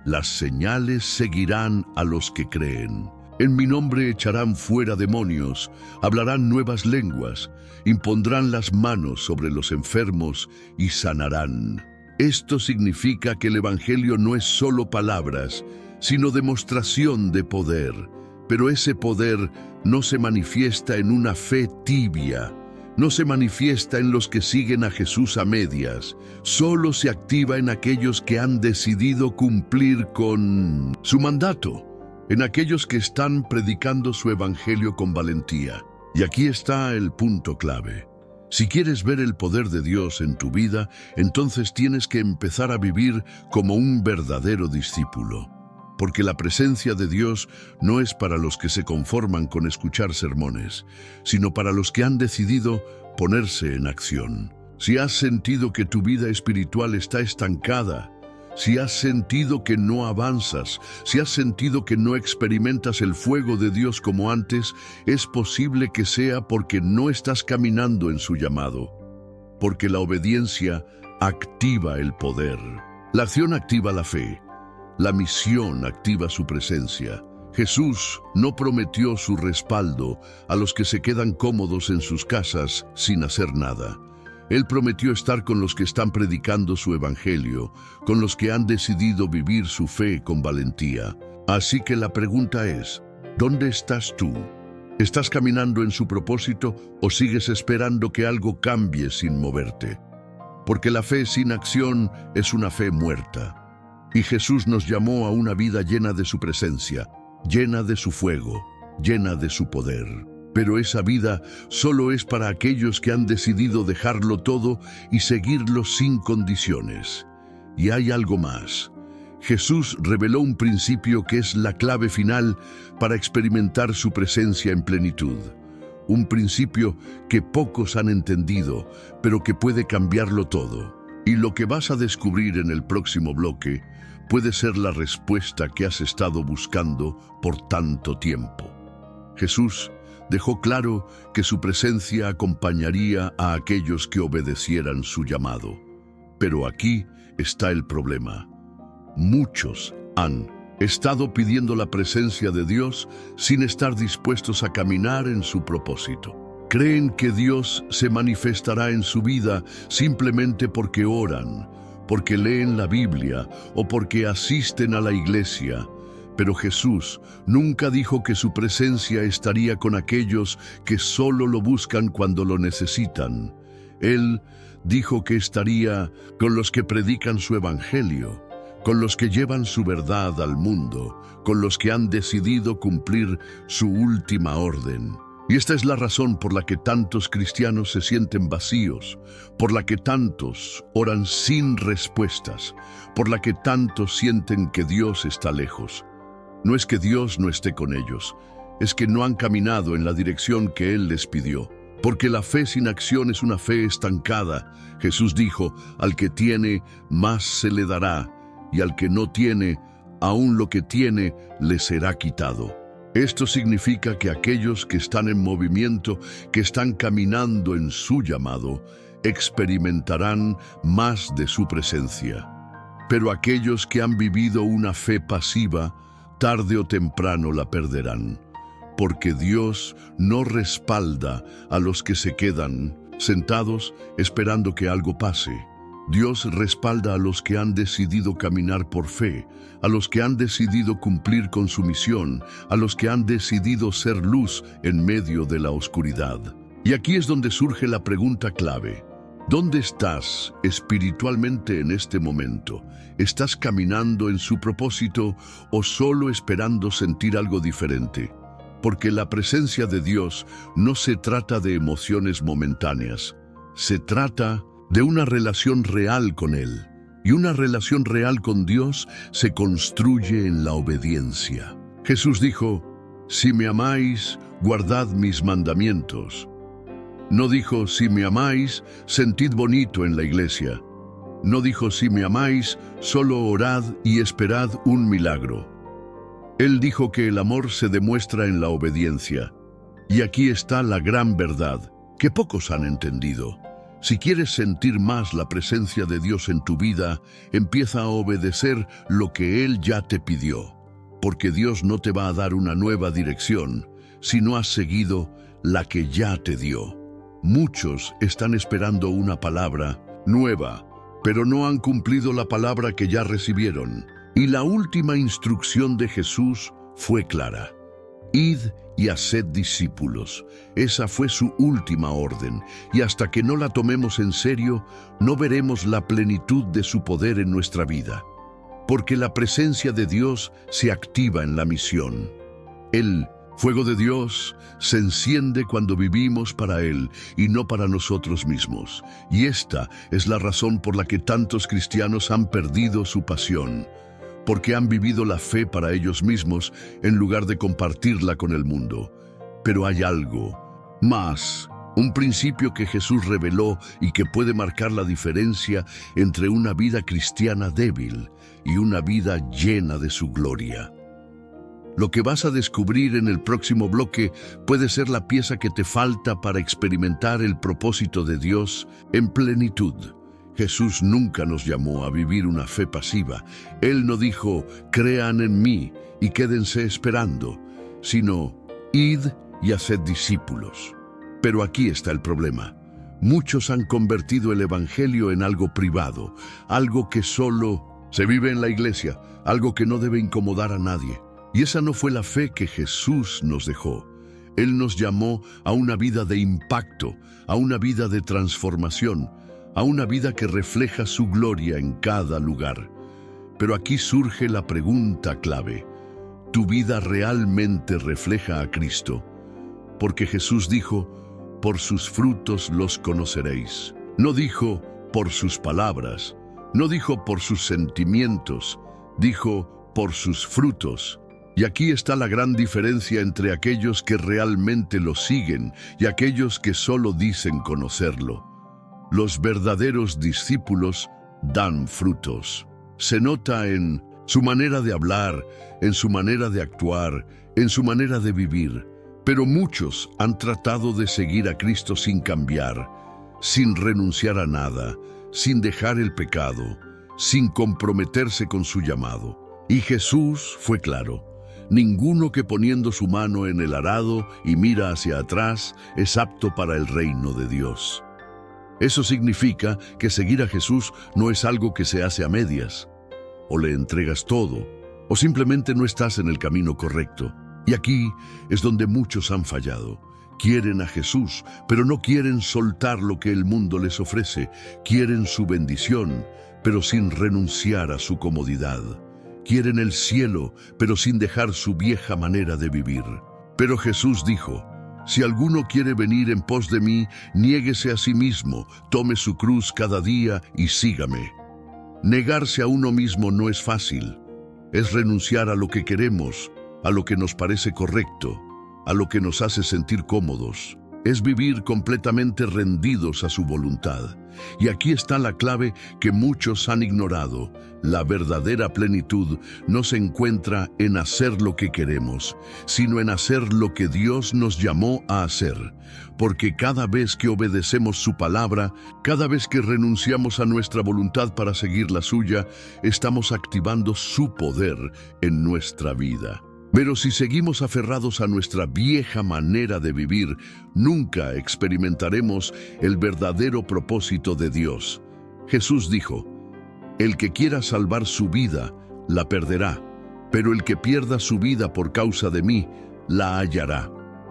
las señales seguirán a los que creen. En mi nombre echarán fuera demonios, hablarán nuevas lenguas, impondrán las manos sobre los enfermos y sanarán. Esto significa que el Evangelio no es solo palabras, sino demostración de poder. Pero ese poder no se manifiesta en una fe tibia, no se manifiesta en los que siguen a Jesús a medias, solo se activa en aquellos que han decidido cumplir con su mandato. en aquellos que están predicando su evangelio con valentía. Y aquí está el punto clave. Si quieres ver el poder de Dios en tu vida, entonces tienes que empezar a vivir como un verdadero discípulo. Porque la presencia de Dios no es para los que se conforman con escuchar sermones, sino para los que han decidido ponerse en acción. Si has sentido que tu vida espiritual está estancada, si has sentido que no avanzas, si has sentido que no experimentas el fuego de Dios como antes, es posible que sea porque no estás caminando en su llamado. Porque la obediencia activa el poder. La acción activa la fe. La misión activa su presencia. Jesús no prometió su respaldo a los que se quedan cómodos en sus casas sin hacer nada. Él prometió estar con los que están predicando su evangelio, con los que han decidido vivir su fe con valentía. Así que la pregunta es, ¿dónde estás tú? ¿Estás caminando en su propósito o sigues esperando que algo cambie sin moverte? Porque la fe sin acción es una fe muerta. Y Jesús nos llamó a una vida llena de su presencia, llena de su fuego, llena de su poder. Pero esa vida solo es para aquellos que han decidido dejarlo todo y seguirlo sin condiciones. Y hay algo más. Jesús reveló un principio que es la clave final para experimentar su presencia en plenitud. Un principio que pocos han entendido, pero que puede cambiarlo todo. Y lo que vas a descubrir en el próximo bloque puede ser la respuesta que has estado buscando por tanto tiempo. Jesús dejó claro que su presencia acompañaría a aquellos que obedecieran su llamado. Pero aquí está el problema. Muchos han estado pidiendo la presencia de Dios sin estar dispuestos a caminar en su propósito. Creen que Dios se manifestará en su vida simplemente porque oran, porque leen la Biblia o porque asisten a la iglesia. Pero Jesús nunca dijo que su presencia estaría con aquellos que solo lo buscan cuando lo necesitan. Él dijo que estaría con los que predican su evangelio, con los que llevan su verdad al mundo, con los que han decidido cumplir su última orden. Y esta es la razón por la que tantos cristianos se sienten vacíos, por la que tantos oran sin respuestas, por la que tantos sienten que Dios está lejos. No es que Dios no esté con ellos, es que no han caminado en la dirección que Él les pidió. Porque la fe sin acción es una fe estancada. Jesús dijo, al que tiene, más se le dará, y al que no tiene, aún lo que tiene, le será quitado. Esto significa que aquellos que están en movimiento, que están caminando en su llamado, experimentarán más de su presencia. Pero aquellos que han vivido una fe pasiva, tarde o temprano la perderán, porque Dios no respalda a los que se quedan sentados esperando que algo pase. Dios respalda a los que han decidido caminar por fe, a los que han decidido cumplir con su misión, a los que han decidido ser luz en medio de la oscuridad. Y aquí es donde surge la pregunta clave. ¿Dónde estás espiritualmente en este momento? ¿Estás caminando en su propósito o solo esperando sentir algo diferente? Porque la presencia de Dios no se trata de emociones momentáneas. Se trata de una relación real con Él. Y una relación real con Dios se construye en la obediencia. Jesús dijo, si me amáis, guardad mis mandamientos. No dijo, si me amáis, sentid bonito en la iglesia. No dijo, si me amáis, solo orad y esperad un milagro. Él dijo que el amor se demuestra en la obediencia. Y aquí está la gran verdad, que pocos han entendido. Si quieres sentir más la presencia de Dios en tu vida, empieza a obedecer lo que Él ya te pidió. Porque Dios no te va a dar una nueva dirección, si no has seguido la que ya te dio. Muchos están esperando una palabra nueva, pero no han cumplido la palabra que ya recibieron. Y la última instrucción de Jesús fue clara. Id y haced discípulos. Esa fue su última orden, y hasta que no la tomemos en serio, no veremos la plenitud de su poder en nuestra vida. porque la presencia de Dios se activa en la misión. El fuego de Dios se enciende cuando vivimos para Él y no para nosotros mismos. Y esta es la razón por la que tantos cristianos han perdido su pasión, porque han vivido la fe para ellos mismos en lugar de compartirla con el mundo. Pero hay algo más, un principio que Jesús reveló y que puede marcar la diferencia entre una vida cristiana débil y una vida llena de su gloria. Lo que vas a descubrir en el próximo bloque puede ser la pieza que te falta para experimentar el propósito de Dios en plenitud. Jesús nunca nos llamó a vivir una fe pasiva. Él no dijo, crean en mí y quédense esperando, sino, id y haced discípulos. Pero aquí está el problema. Muchos han convertido el evangelio en algo privado, algo que solo se vive en la iglesia, algo que no debe incomodar a nadie. Y esa no fue la fe que Jesús nos dejó. Él nos llamó a una vida de impacto, a una vida de transformación, a una vida que refleja su gloria en cada lugar. Pero aquí surge la pregunta clave. ¿Tu vida realmente refleja a Cristo? Porque Jesús dijo, por sus frutos los conoceréis. No dijo por sus palabras, no dijo por sus sentimientos, dijo por sus frutos. Y aquí está la gran diferencia entre aquellos que realmente lo siguen y aquellos que solo dicen conocerlo. Los verdaderos discípulos dan frutos. Se nota en su manera de hablar, en su manera de actuar, en su manera de vivir. Pero muchos han tratado de seguir a Cristo sin cambiar, sin renunciar a nada, sin dejar el pecado, sin comprometerse con su llamado. Y Jesús fue claro. Ninguno que poniendo su mano en el arado y mira hacia atrás es apto para el reino de Dios. Eso significa que seguir a Jesús no es algo que se hace a medias. O le entregas todo, o simplemente no estás en el camino correcto. Y aquí es donde muchos han fallado. Quieren a Jesús, pero no quieren soltar lo que el mundo les ofrece. Quieren su bendición, pero sin renunciar a su comodidad. Quieren el cielo, pero sin dejar su vieja manera de vivir. Pero Jesús dijo, si alguno quiere venir en pos de mí, niéguese a sí mismo, tome su cruz cada día y sígame. Negarse a uno mismo no es fácil. Es renunciar a lo que queremos, a lo que nos parece correcto, a lo que nos hace sentir cómodos. Es vivir completamente rendidos a su voluntad. Y aquí está la clave que muchos han ignorado. La verdadera plenitud no se encuentra en hacer lo que queremos, sino en hacer lo que Dios nos llamó a hacer. Porque cada vez que obedecemos su palabra, cada vez que renunciamos a nuestra voluntad para seguir la suya, estamos activando su poder en nuestra vida. Pero si seguimos aferrados a nuestra vieja manera de vivir, nunca experimentaremos el verdadero propósito de Dios. Jesús dijo, el que quiera salvar su vida, la perderá, pero el que pierda su vida por causa de mí, la hallará.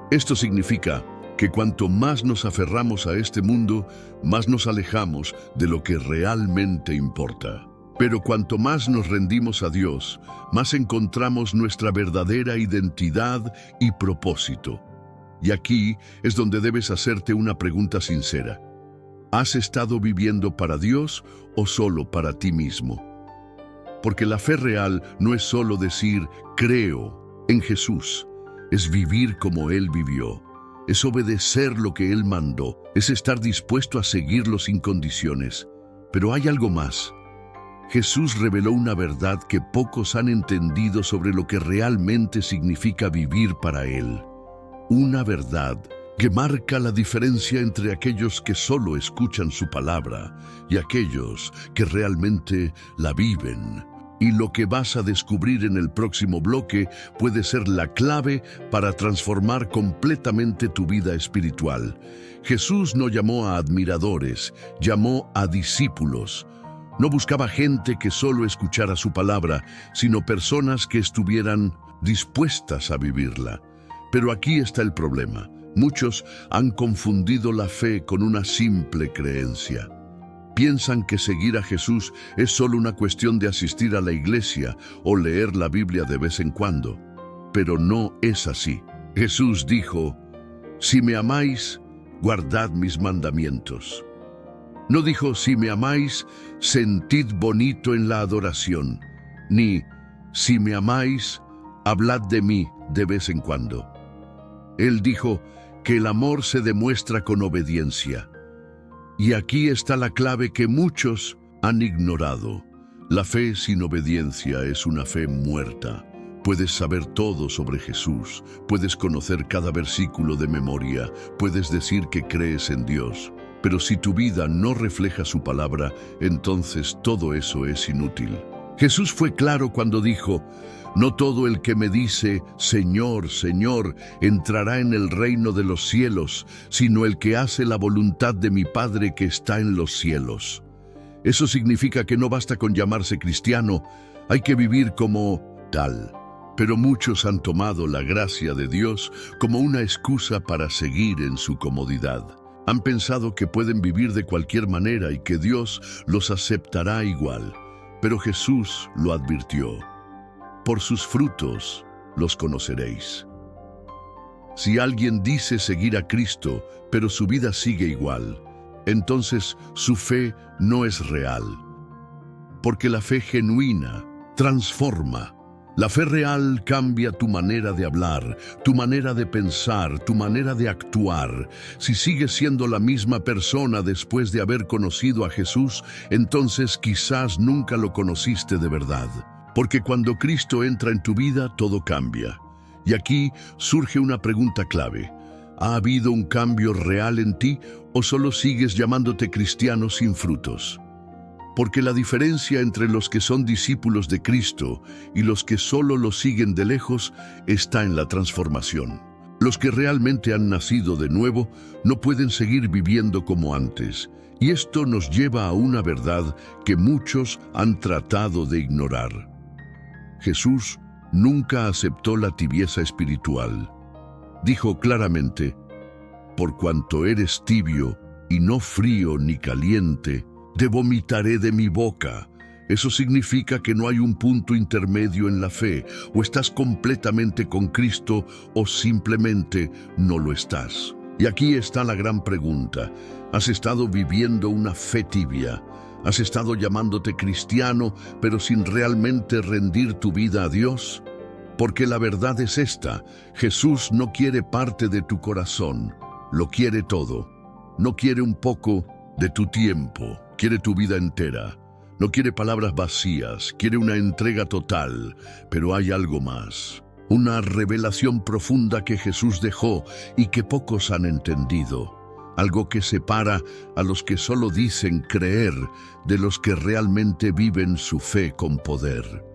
Esto significa que cuanto más nos aferramos a este mundo, más nos alejamos de lo que realmente importa. Pero cuanto más nos rendimos a Dios, más encontramos nuestra verdadera identidad y propósito. Y aquí es donde debes hacerte una pregunta sincera. ¿Has estado viviendo para Dios o solo para ti mismo? Porque la fe real no es solo decir, creo en Jesús. Es vivir como Él vivió. Es obedecer lo que Él mandó. Es estar dispuesto a seguirlo sin condiciones. Pero hay algo más. Jesús reveló una verdad que pocos han entendido sobre lo que realmente significa vivir para Él. Una verdad que marca la diferencia entre aquellos que solo escuchan su palabra y aquellos que realmente la viven. Y lo que vas a descubrir en el próximo bloque puede ser la clave para transformar completamente tu vida espiritual. Jesús no llamó a admiradores, llamó a discípulos. No buscaba gente que solo escuchara su palabra, sino personas que estuvieran dispuestas a vivirla. Pero aquí está el problema. Muchos han confundido la fe con una simple creencia. piensan que seguir a Jesús es solo una cuestión de asistir a la iglesia o leer la Biblia de vez en cuando. Pero no es así. Jesús dijo, si me amáis, guardad mis mandamientos. No dijo, si me amáis, sentid bonito en la adoración, ni, si me amáis, hablad de mí de vez en cuando. Él dijo que el amor se demuestra con obediencia. Y aquí está la clave que muchos han ignorado. La fe sin obediencia es una fe muerta. Puedes saber todo sobre Jesús, puedes conocer cada versículo de memoria, puedes decir que crees en Dios, pero si tu vida no refleja su palabra, entonces todo eso es inútil. Jesús fue claro cuando dijo, no todo el que me dice, Señor, Señor, entrará en el reino de los cielos, sino el que hace la voluntad de mi Padre que está en los cielos. Eso significa que no basta con llamarse cristiano, hay que vivir como tal. Pero muchos han tomado la gracia de Dios como una excusa para seguir en su comodidad. Han pensado que pueden vivir de cualquier manera y que Dios los aceptará igual. Pero Jesús lo advirtió. Por sus frutos los conoceréis. Si alguien dice seguir a Cristo, pero su vida sigue igual, entonces su fe no es real. Porque la fe genuina transforma. La fe real cambia tu manera de hablar, tu manera de pensar, tu manera de actuar. Si sigues siendo la misma persona después de haber conocido a Jesús, entonces quizás nunca lo conociste de verdad. Porque cuando Cristo entra en tu vida, todo cambia. Y aquí surge una pregunta clave. ¿Ha habido un cambio real en ti o solo sigues llamándote cristiano sin frutos? Porque la diferencia entre los que son discípulos de Cristo y los que solo lo siguen de lejos está en la transformación. Los que realmente han nacido de nuevo no pueden seguir viviendo como antes, y esto nos lleva a una verdad que muchos han tratado de ignorar. Jesús nunca aceptó la tibieza espiritual. Dijo claramente, por cuanto eres tibio y no frío ni caliente, te vomitaré de mi boca. Eso significa que no hay un punto intermedio en la fe. O estás completamente con Cristo o simplemente no lo estás. Y aquí está la gran pregunta. ¿Has estado viviendo una fe tibia? ¿Has estado llamándote cristiano, pero sin realmente rendir tu vida a Dios? Porque la verdad es esta. Jesús no quiere parte de tu corazón. Lo quiere todo. No quiere un poco de tu tiempo. Quiere tu vida entera. No quiere palabras vacías, quiere una entrega total. Pero hay algo más. Una revelación profunda que Jesús dejó y que pocos han entendido. Algo que separa a los que solo dicen creer de los que realmente viven su fe con poder.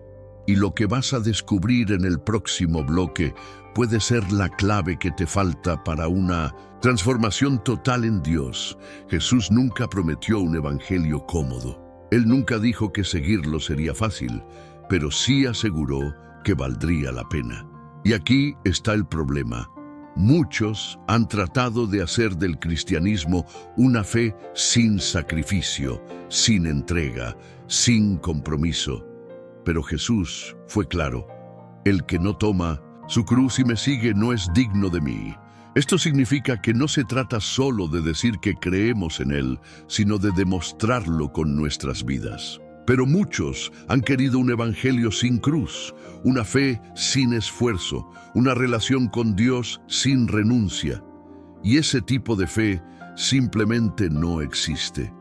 Y lo que vas a descubrir en el próximo bloque puede ser la clave que te falta para una transformación total en Dios. Jesús nunca prometió un evangelio cómodo. Él nunca dijo que seguirlo sería fácil, pero sí aseguró que valdría la pena. Y aquí está el problema. Muchos han tratado de hacer del cristianismo una fe sin sacrificio, sin entrega, sin compromiso. Pero Jesús fue claro. El que no toma su cruz y me sigue no es digno de mí. Esto significa que no se trata solo de decir que creemos en Él, sino de demostrarlo con nuestras vidas. Pero muchos han querido un evangelio sin cruz, una fe sin esfuerzo, una relación con Dios sin renuncia. Y ese tipo de fe simplemente no existe.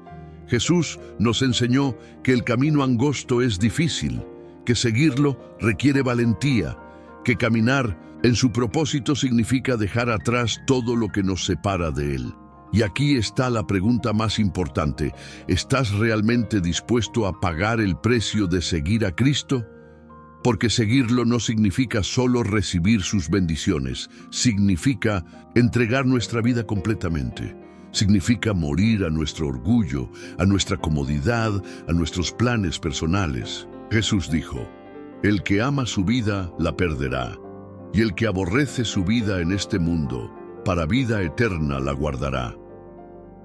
Jesús nos enseñó que el camino angosto es difícil, que seguirlo requiere valentía, que caminar en su propósito significa dejar atrás todo lo que nos separa de Él. Y aquí está la pregunta más importante. ¿Estás realmente dispuesto a pagar el precio de seguir a Cristo? Porque seguirlo no significa solo recibir sus bendiciones. Significa entregar nuestra vida completamente. Significa morir a nuestro orgullo, a nuestra comodidad, a nuestros planes personales. Jesús dijo, el que ama su vida la perderá, y el que aborrece su vida en este mundo, para vida eterna la guardará.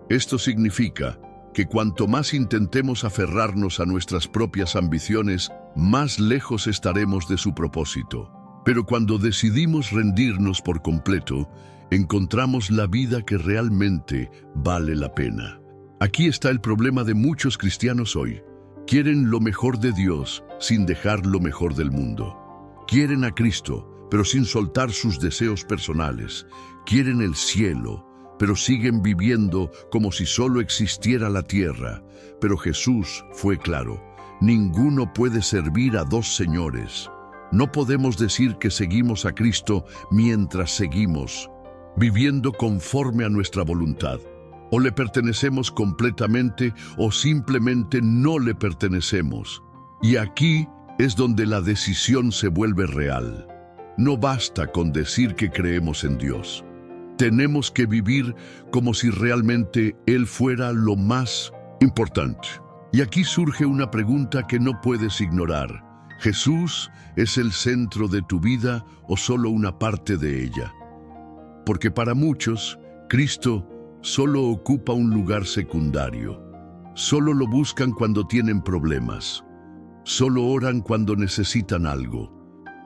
Esto significa que cuanto más intentemos aferrarnos a nuestras propias ambiciones, más lejos estaremos de su propósito. Pero cuando decidimos rendirnos por completo, encontramos la vida que realmente vale la pena. Aquí está el problema de muchos cristianos hoy. Quieren lo mejor de Dios sin dejar lo mejor del mundo. Quieren a Cristo, pero sin soltar sus deseos personales. Quieren el cielo, pero siguen viviendo como si solo existiera la tierra. Pero Jesús fue claro: ninguno puede servir a dos señores. No podemos decir que seguimos a Cristo mientras seguimos viviendo conforme a nuestra voluntad. O le pertenecemos completamente o simplemente no le pertenecemos. Y aquí es donde la decisión se vuelve real. No basta con decir que creemos en Dios. Tenemos que vivir como si realmente Él fuera lo más importante. Y aquí surge una pregunta que no puedes ignorar. ¿Jesús es el centro de tu vida o solo una parte de ella? Porque para muchos, Cristo solo ocupa un lugar secundario. Solo lo buscan cuando tienen problemas. Solo oran cuando necesitan algo.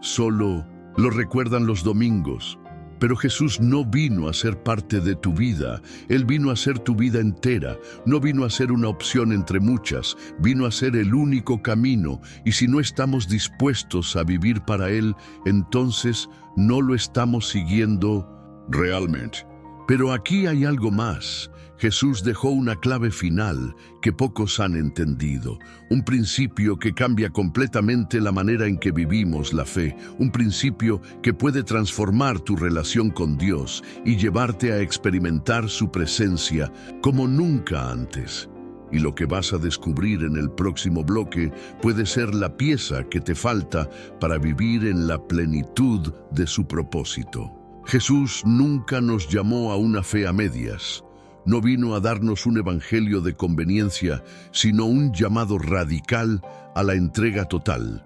Solo lo recuerdan los domingos. Pero Jesús no vino a ser parte de tu vida. Él vino a ser tu vida entera. No vino a ser una opción entre muchas. Vino a ser el único camino. Y si no estamos dispuestos a vivir para Él, entonces no lo estamos siguiendo realmente. Pero aquí hay algo más. Jesús dejó una clave final que pocos han entendido, un principio que cambia completamente la manera en que vivimos la fe, un principio que puede transformar tu relación con Dios y llevarte a experimentar su presencia como nunca antes. Y lo que vas a descubrir en el próximo bloque puede ser la pieza que te falta para vivir en la plenitud de su propósito. Jesús nunca nos llamó a una fe a medias. No vino a darnos un evangelio de conveniencia, sino un llamado radical a la entrega total.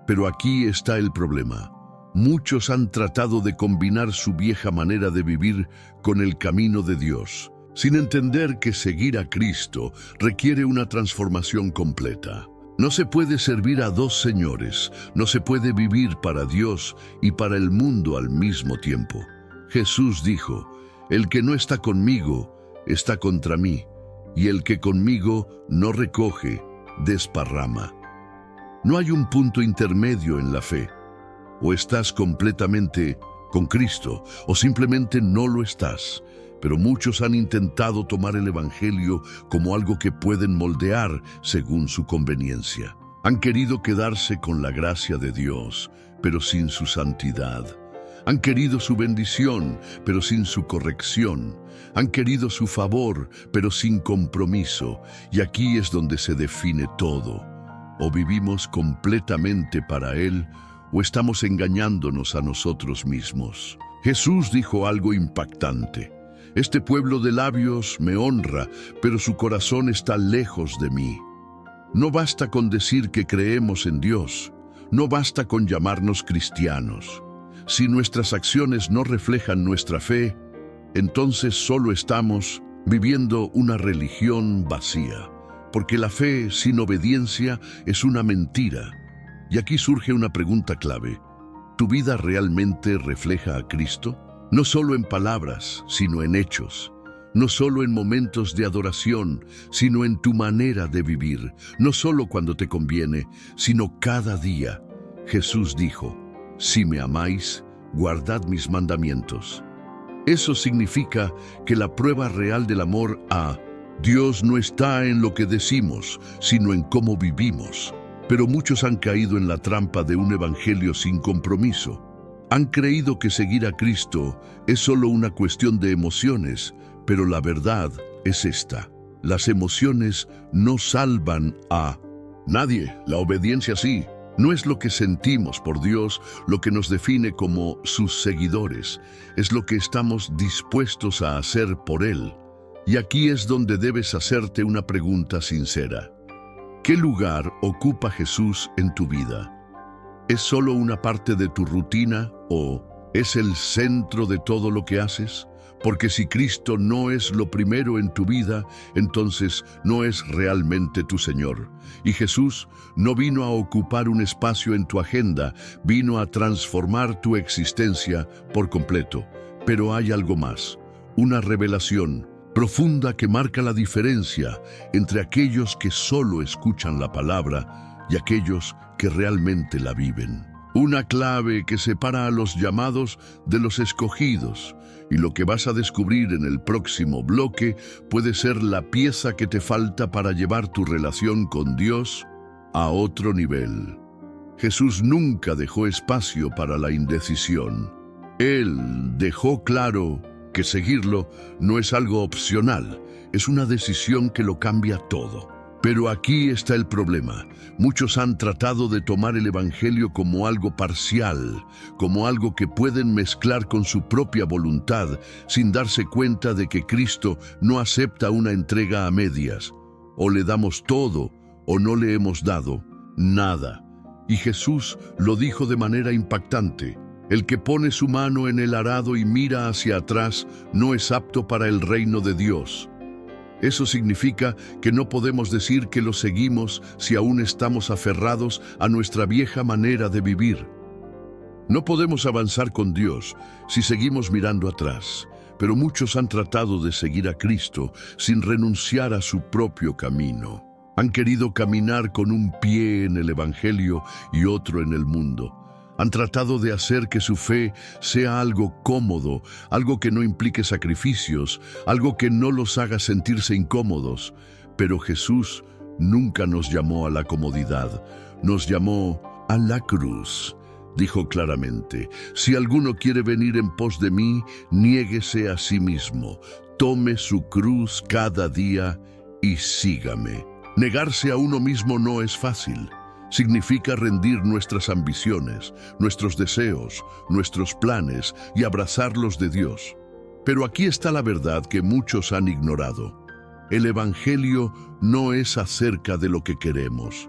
Pero aquí está el problema. Muchos han tratado de combinar su vieja manera de vivir con el camino de Dios, sin entender que seguir a Cristo requiere una transformación completa. No se puede servir a dos señores, no se puede vivir para Dios y para el mundo al mismo tiempo. Jesús dijo: el que no está conmigo está contra mí, y el que conmigo no recoge, desparrama. No hay un punto intermedio en la fe. O estás completamente con Cristo, o simplemente no lo estás. Pero muchos han intentado tomar el evangelio como algo que pueden moldear según su conveniencia. Han querido quedarse con la gracia de Dios, pero sin su santidad. Han querido su bendición, pero sin su corrección. Han querido su favor, pero sin compromiso. Y aquí es donde se define todo. O vivimos completamente para Él, o estamos engañándonos a nosotros mismos. Jesús dijo algo impactante: este pueblo de labios me honra, pero su corazón está lejos de mí. No basta con decir que creemos en Dios. No basta con llamarnos cristianos. Si nuestras acciones no reflejan nuestra fe, entonces solo estamos viviendo una religión vacía. Porque la fe sin obediencia es una mentira. Y aquí surge una pregunta clave. ¿Tu vida realmente refleja a Cristo? No solo en palabras, sino en hechos. No solo en momentos de adoración, sino en tu manera de vivir. No solo cuando te conviene, sino cada día. Jesús dijo: si me amáis, guardad mis mandamientos. Eso significa que la prueba real del amor a Dios no está en lo que decimos, sino en cómo vivimos. Pero muchos han caído en la trampa de un evangelio sin compromiso. Han creído que seguir a Cristo es solo una cuestión de emociones, pero la verdad es esta: las emociones no salvan a nadie. La obediencia sí. No es lo que sentimos por Dios lo que nos define como sus seguidores, es lo que estamos dispuestos a hacer por Él. Y aquí es donde debes hacerte una pregunta sincera. ¿Qué lugar ocupa Jesús en tu vida? ¿Es solo una parte de tu rutina o es el centro de todo lo que haces? Porque si Cristo no es lo primero en tu vida, entonces no es realmente tu Señor. Y Jesús no vino a ocupar un espacio en tu agenda, vino a transformar tu existencia por completo. Pero hay algo más, una revelación profunda que marca la diferencia entre aquellos que solo escuchan la palabra y aquellos que realmente la viven. Una clave que separa a los llamados de los escogidos. Y lo que vas a descubrir en el próximo bloque puede ser la pieza que te falta para llevar tu relación con Dios a otro nivel. Jesús nunca dejó espacio para la indecisión. Él dejó claro que seguirlo no es algo opcional, es una decisión que lo cambia todo. Pero aquí está el problema. Muchos han tratado de tomar el Evangelio como algo parcial, como algo que pueden mezclar con su propia voluntad, sin darse cuenta de que Cristo no acepta una entrega a medias. O le damos todo, o no le hemos dado nada. Y Jesús lo dijo de manera impactante. El que pone su mano en el arado y mira hacia atrás no es apto para el reino de Dios. Eso significa que no podemos decir que lo seguimos si aún estamos aferrados a nuestra vieja manera de vivir. No podemos avanzar con Dios si seguimos mirando atrás, pero muchos han tratado de seguir a Cristo sin renunciar a su propio camino. Han querido caminar con un pie en el Evangelio y otro en el mundo. Han tratado de hacer que su fe sea algo cómodo, algo que no implique sacrificios, algo que no los haga sentirse incómodos. Pero Jesús nunca nos llamó a la comodidad, nos llamó a la cruz. Dijo claramente, si alguno quiere venir en pos de mí, niéguese a sí mismo, tome su cruz cada día y sígame. Negarse a uno mismo no es fácil. Significa rendir nuestras ambiciones, nuestros deseos, nuestros planes y abrazarlos de Dios. Pero aquí está la verdad que muchos han ignorado. El Evangelio no es acerca de lo que queremos,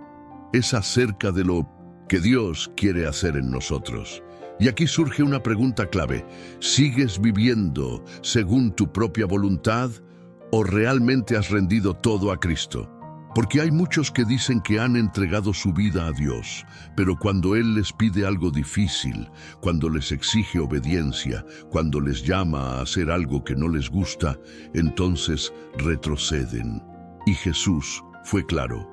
es acerca de lo que Dios quiere hacer en nosotros. Y aquí surge una pregunta clave. ¿Sigues viviendo según tu propia voluntad o realmente has rendido todo a Cristo? Porque hay muchos que dicen que han entregado su vida a Dios, pero cuando Él les pide algo difícil, cuando les exige obediencia, cuando les llama a hacer algo que no les gusta, entonces retroceden. Y Jesús fue claro,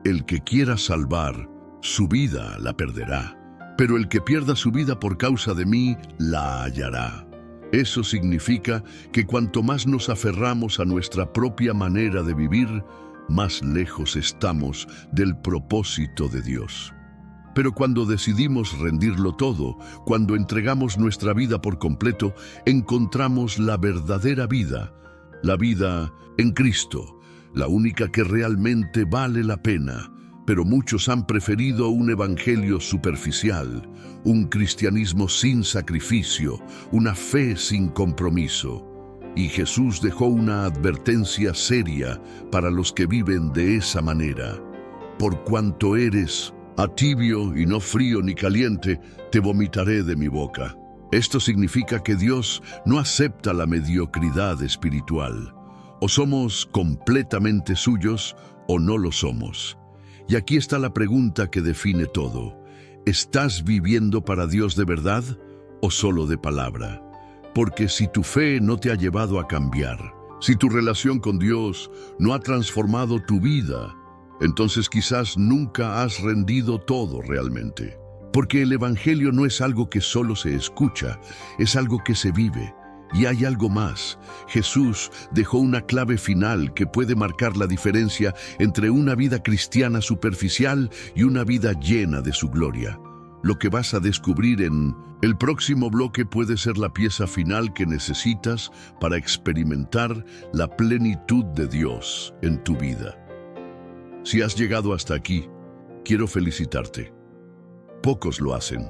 el que quiera salvar su vida la perderá, pero el que pierda su vida por causa de mí la hallará. Eso significa que cuanto más nos aferramos a nuestra propia manera de vivir, más lejos estamos del propósito de Dios. Pero cuando decidimos rendirlo todo, cuando entregamos nuestra vida por completo, encontramos la verdadera vida, la vida en Cristo, la única que realmente vale la pena. Pero muchos han preferido un evangelio superficial, un cristianismo sin sacrificio, una fe sin compromiso. Y Jesús dejó una advertencia seria para los que viven de esa manera. Por cuanto eres tibio y no frío ni caliente, te vomitaré de mi boca. Esto significa que Dios no acepta la mediocridad espiritual. O somos completamente suyos o no lo somos. Y aquí está la pregunta que define todo. ¿Estás viviendo para Dios de verdad o solo de palabra? Porque si tu fe no te ha llevado a cambiar, si tu relación con Dios no ha transformado tu vida, entonces quizás nunca has rendido todo realmente. Porque el Evangelio no es algo que solo se escucha, es algo que se vive. Y hay algo más. Jesús dejó una clave final que puede marcar la diferencia entre una vida cristiana superficial y una vida llena de su gloria. Lo que vas a descubrir en el próximo bloque puede ser la pieza final que necesitas para experimentar la plenitud de Dios en tu vida. Si has llegado hasta aquí, quiero felicitarte. Pocos lo hacen.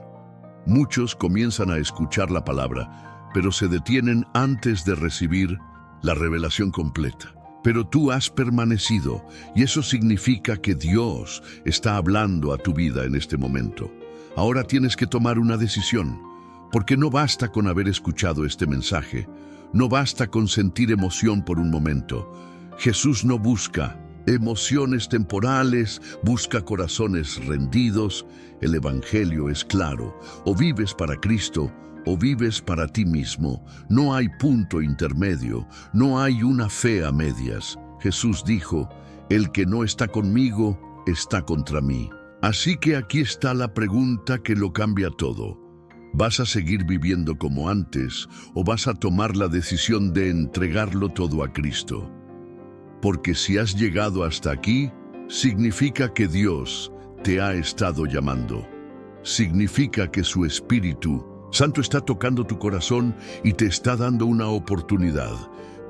Muchos comienzan a escuchar la palabra, pero se detienen antes de recibir la revelación completa. Pero tú has permanecido, y eso significa que Dios está hablando a tu vida en este momento. Ahora tienes que tomar una decisión, porque no basta con haber escuchado este mensaje. No basta con sentir emoción por un momento. Jesús no busca emociones temporales, busca corazones rendidos. El Evangelio es claro: o vives para Cristo o vives para ti mismo. No hay punto intermedio, no hay una fe a medias. Jesús dijo: el que no está conmigo está contra mí. Así que aquí está la pregunta que lo cambia todo. ¿Vas a seguir viviendo como antes o vas a tomar la decisión de entregarlo todo a Cristo? Porque si has llegado hasta aquí, significa que Dios te ha estado llamando. Significa que su Espíritu Santo está tocando tu corazón y te está dando una oportunidad.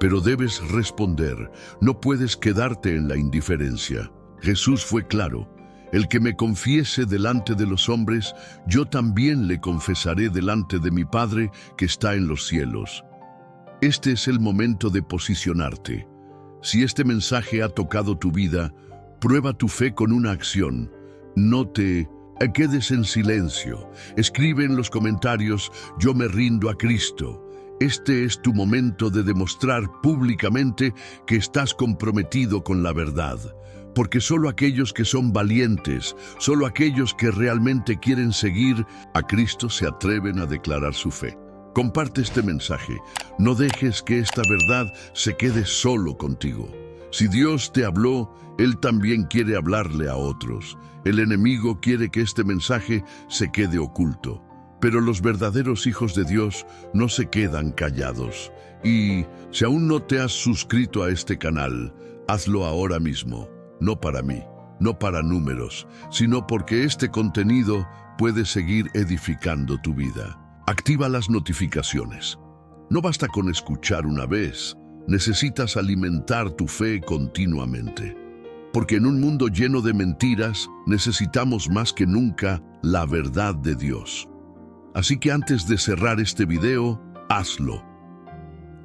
Pero debes responder, no puedes quedarte en la indiferencia. Jesús fue claro: el que me confiese delante de los hombres, yo también le confesaré delante de mi Padre que está en los cielos. Este es el momento de posicionarte. Si este mensaje ha tocado tu vida, prueba tu fe con una acción. No te quedes en silencio. Escribe en los comentarios: yo me rindo a Cristo. Este es tu momento de demostrar públicamente que estás comprometido con la verdad. Porque solo aquellos que son valientes, solo aquellos que realmente quieren seguir a Cristo se atreven a declarar su fe. Comparte este mensaje. No dejes que esta verdad se quede solo contigo. Si Dios te habló, Él también quiere hablarle a otros. El enemigo quiere que este mensaje se quede oculto. Pero los verdaderos hijos de Dios no se quedan callados. Y si aún no te has suscrito a este canal, hazlo ahora mismo. No para mí, no para números, sino porque este contenido puede seguir edificando tu vida. Activa las notificaciones. No basta con escuchar una vez, necesitas alimentar tu fe continuamente. Porque en un mundo lleno de mentiras, necesitamos más que nunca la verdad de Dios. Así que antes de cerrar este video, hazlo.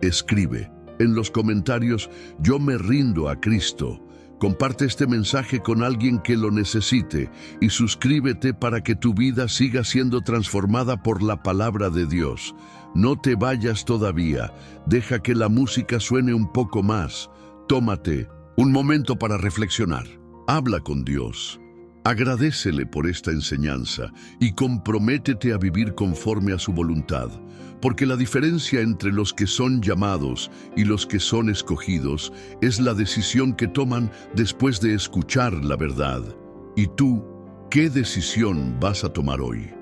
Escribe en los comentarios: yo me rindo a Cristo. Comparte este mensaje con alguien que lo necesite y suscríbete para que tu vida siga siendo transformada por la palabra de Dios. No te vayas todavía, deja que la música suene un poco más. Tómate un momento para reflexionar. Habla con Dios. Agradécele por esta enseñanza y comprométete a vivir conforme a su voluntad, porque la diferencia entre los que son llamados y los que son escogidos es la decisión que toman después de escuchar la verdad. ¿Y tú, qué decisión vas a tomar hoy?